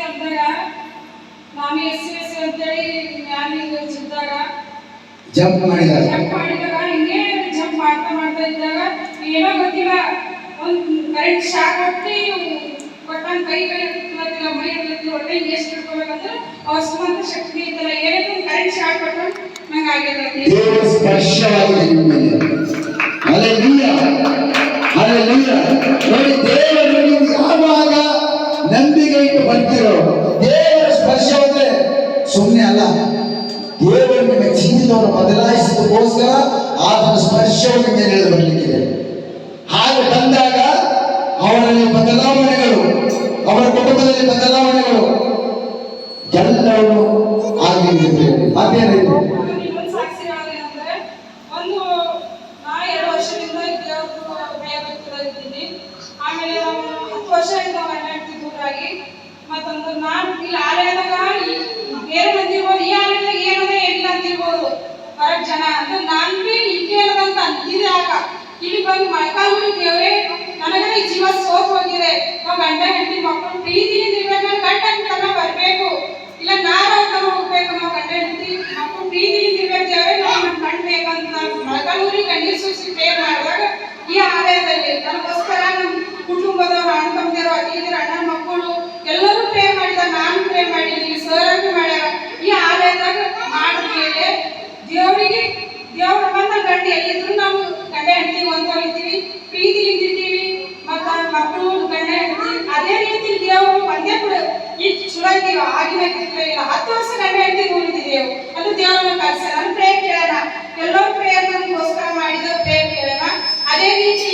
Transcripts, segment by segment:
ಮಾಡಿದಾಗ ನಾನು SC ಅಂತೇಳಿ ಮ್ಯಾಲಿಂಗ್ ಇದ್ದಾಗ ಜಂಪ್ ಮಾಡಿದಾಗ ಹಿಂಗೆ ಜಂಪ್ ಮಾಡ್ತಾ ಇದ್ದಾಗ ಏನೋ ಗೊತ್ತಿಲ್ಲ ಒಂದು ಕರೆಂಟ್ ಶಾಕ್ ಕೊಟ್ಟು ಕೈ ಹತ್ತಿಲ್ಲ ಮೈ ಹತ್ತಿಲ್ಲ ಹೊಟ್ಟೆ ಎಷ್ಟು ಹಿಡ್ಕೋಬೇಕಂದ್ರೆ ಅವ್ರ ಸುಮಂತ ಶಕ್ತಿ ಇದ್ದಲ್ಲ ಏನೋ ಕರೆಂಟ್ ಶಾಕ್ ಕೊಟ್ಟು ನಂಗೆ ಆಗಿಲ್ಲ. ದೇವರ ಸ್ಪರ್ಶವಾಗಿದೆ ನಿಮ್ಮ ಮೇಲೆ. Hallelujah hallelujah. ನೋಡಿ, ದೇವರು ನೀವು ಯಾವಾಗ ನಂಬಿಕೆ ಇಟ್ಟು ಬರ್ತೀರೋ, ದೇವರ ಸ್ಪರ್ಶವಾದ್ರೆ ಸುಮ್ಮನೆ ಅಲ್ಲ, ದೇವರು ನಿಮ್ಮ ಜೀವಿತವನ್ನು ಬದಲಾಯಿಸಿದಕ್ಕೋಸ್ಕರ ಆತನ ಸ್ಪರ್ಶವನ್ನು ಮೇಲೆ ಬರಲಿಕ್ಕಿದೆ. ಹಾಗೆ ಬಂದಾಗ ಅವರಲ್ಲಿ ಬದಲಾವಣೆಗಳು, ಅವರ ಕುಟುಂಬದಲ್ಲಿ ಬದಲಾವಣೆಗಳು ಎಲ್ಲವೂ ಆಗಿರುತ್ತದೆ. ಮತ್ತೇನಿದೆ? ಸಾಕ್ಷಿ ಹೇಳೋದೇನಂದ್ರೆ, ಒಂದು ನಾ 2 ವರ್ಷದಿಂದ ಇದ್ದೀನಿ. ಆಮೇಲೆ ನಾವು 10 ವರ್ಷದಿಂದ ಮನೆ ದೂರಾಗಿ ಮತ್ತೊಂದು ನಾನು ಇಲ್ಲಿ ಆಲಯದಾಗ ಬೇರೆ ಅಂತಿರ್ಬೋದು, ಈ ಆಲಯದಾಗ ಏನದ ಏನಿಲ್ಲ ಅಂತಿರ್ಬೋದು ಹೊರಗೆ ಜನ ಅಂದ್ರೆ ನಾನು ಭೀ ಇಲ್ಲಿ ಅನ್ನೋದಂತ ಅಂತಿದೆ. ಆಗ ಇಲ್ಲಿ ಬಂದು ಮೊಳಕಾಲ್ಮೂರು ದೇವ್ರೆ ನನಗೆ ಈ ಜೀವ ಸೋತ್ ಹೋಗಿದೆ. ನಾವು ಗಂಡ ಹೆಂಡತಿ ಮಕ್ಕಳು ಪ್ರೀತಿಯಿಂದ ಇರ್ಬೇಕಂದ್ರೆ ಗಂಡ ಹೆಂಡತಿ ಬರಬೇಕು, ಇಲ್ಲ ನಾವು ಹೋಗ್ಬೇಕು. ನಾವು ಗಂಡ ಹೆಂಡತಿ ಮಕ್ಕಳು ಪ್ರೀತಿಯಿಂದ ಇರ್ಬೇಕು ದೇವ್ರೆ, ನಾವು ಕಣ್ಬೇಕಂತ ನಾನು ಮೊಳಕಾಲ್ಮೂರಿಗೆ ಗಂಡೀರ್ ಸೂಸಿ ಪ್ರೇ ಮಾಡಿದಾಗ ಈ ಆಲಯದಲ್ಲಿ ನನಗೋಸ್ಕರ ನಮ್ಮ ಕುಟುಂಬದವರು ಅಣ್ಣ ತಮ್ಮದಿರು ಅತ್ತಿಗೆದಿರು ಅಣ್ಣ ಮಕ್ಕಳು ಎಲ್ಲರೂ ಪ್ರೇ ಮಾಡಿದಾಗ ನಾನು ಪ್ರೇ ಮಾಡಿದ್ದೀನಿ, ಸರ್ ಮಾಡ್ಯಾರ. ಈ ಆಲಯದಾಗ ಮಾಡಿದ ಮೇಲೆ ದೇವ್ರ ಬಂದ ಗಂಡ ಎಲ್ಲಿದ್ರು ನಾವು ಗಂಡ ಹೆಂಡತಿ ಹೊಂದ್ಕೊಂಡಿದ್ದೀವಿ, ಪ್ರೀತಿಯಿಂದ ಇದ್ದೀವಿ. ಮತ್ತು ಮಕ್ಕಳು ಗಂಡ ಹೆಂಡತಿ ಅದೇ ರೀತಿ ದೇವರು ಒಂದೇ ಕೂಡ ಈಗ ಚಲೋ ಇದ್ದೀವಿ. ಆಗಿನ ಇಲ್ಲ 10 ವರ್ಷ ಗಂಡ ಹೆಂಡತಿ ನೋಡಿದ್ದೀವಿ. ಅದು ದೇವರನ್ನ ಕಲಿಸ ನಾನು ಪ್ರೇ ಕೇಳೋಣ, ಎಲ್ಲರೂ ಪ್ರೇಯರ್ ನಮಗೋಸ್ಕರ ಮಾಡಿದ ಪ್ರೇ ಕೇಳೋಣ. ಅದೇ ರೀತಿ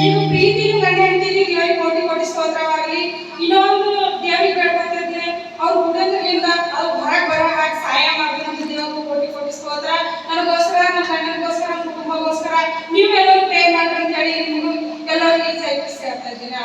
ಈಗ ಪ್ರೀತಿನೂ ಗಂಡ ಹೆಂಡತಿಗೆ ದೇವರಿಗೆ ಕೋಟಿ ಸ್ತೋತ್ರವಾಗಲಿ. ಇನ್ನೊಂದು ದೇವರಿಗೆ ಬೇಡ್ಕೊತಿದ್ರೆ ಅವ್ರ ಹುಡುಗರಿಂದ ಅವ್ರು ಹೊರಗೆ ಬರೋ ಹಾಗೆ ಸಹಾಯ ಮಾಡಬೇಕಂತ ದೇವರಿಗೆ ಕೋಟಿ ಸ್ತೋತ್ರ. ನನಗೋಸ್ಕರ, ನನ್ನ ಗಂಡನಿಗೋಸ್ಕರ, ನನ್ನ ಕುಟುಂಬಗೋಸ್ಕರ ನೀವೆಲ್ಲರೂ ಪ್ರೇ ಮಾಡ್ರಿ ಅಂತ ಹೇಳಿ ಎಲ್ಲರಿಗೆ ಹೇಳ್ತಾ ಇದ್ದೀನಿ.